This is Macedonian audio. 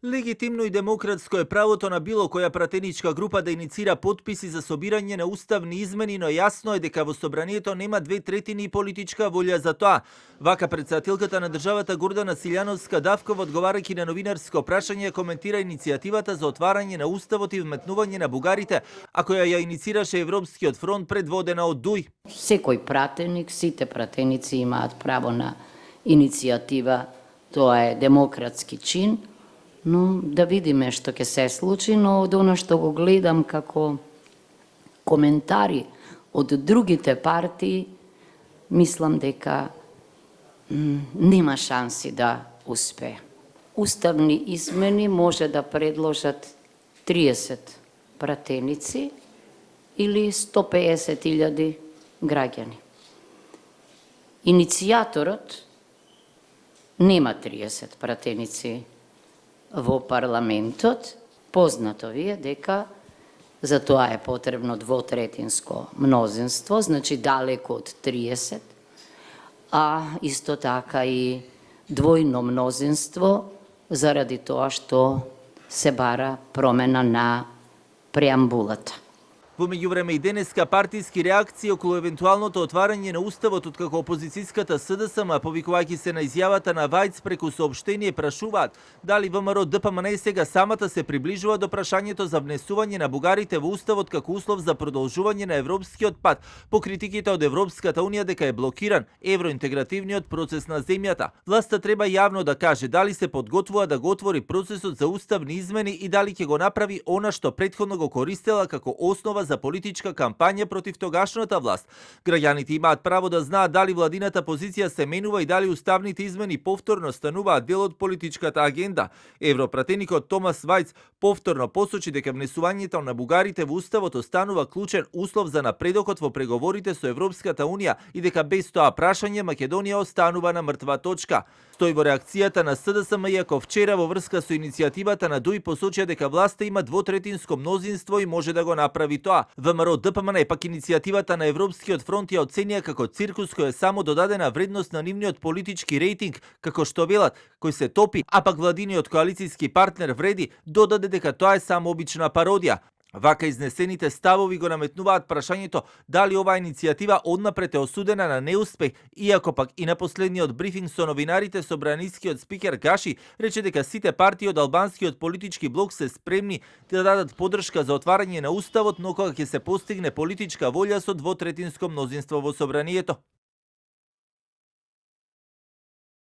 Легитимно и демократско е правото на било која пратеничка група да иницира потписи за собирање на уставни измени, но јасно е дека во собранието нема 2/3 политичка волја за тоа. Вака претседателката на државата Гордана Силјановска Давкова, одговарајќи на новинарско прашање, коментира иницијативата за отварање на уставот и вметнување на бугарите, а која ја иницираше Европскиот фронт предводена од ДУИ. Секој пратеник, сите пратеници имаат право на иницијатива, тоа е демократски чин. Но да видиме што ќе се случи, но од оно што го гледам како коментари од другите партии, мислам дека нема шанси да успее. Уставни измени може да предложат 30 пратеници или 150.000 граѓани. Иницијаторот нема 30 пратеници во парламентот. Познато ви е дека за тоа е потребно двотретинско мнозинство, значи далеко од 30, а исто така и двојно мнозинство заради тоа што се бара промена на преамбулата. Во меѓувреме и денеска партиски реакции околу евентуалното отварање на уставот откако опозицијската СДСМ, повикувајќи се на изјавата на Вајц преку соопштение, прашуваат дали ВМРО ДПМН сега самата се приближува до прашањето за внесување на бугарите во уставот како услов за продолжување на европскиот пат, по критиките од Европската унија дека е блокиран евроинтегративниот процес на земјата. Власта треба јавно да каже дали се подготвува да го отвори процесот за уставни измени и дали ќе го направи она што претходно го користела како основа за политичка кампања против тогашната власт. Граѓаните имаат право да знаат дали владината позиција се менува и дали уставните измени повторно стануваат дел од политичката агенда. Европратеникот Томас Вајц повторно посочи дека внесувањето на бугарите во уставот останува клучен услов за напредокот во преговорите со Европската унија и дека без тоа прашање Македонија останува на мртва точка. Стои во реакцијата на СДСМ, иако вчера во врска со иницијативата на ДУИ посочија дека власта има двотретинско мнозинство и може да го направи тоа. ВМРО ДПМН пак иницијативата на Европскиот фронт ја оценија како циркус кој е само додадена вредност на нивниот политички рейтинг, како што велат, кој се топи, а пак владиниот коалицијски партнер Вреди додаде дека тоа е само обична пародија. Вака изнесените ставови го наметнуваат прашањето дали оваа иницијатива однапред е осудена на неуспех, иако пак и на последниот брифинг со новинарите собранискиот спикер Гаши рече дека сите партии од албанскиот политички блок се спремни да дадат поддршка за отварање на уставот, но кога ќе се постигне политичка волја со двотретинско мнозинство во собранието.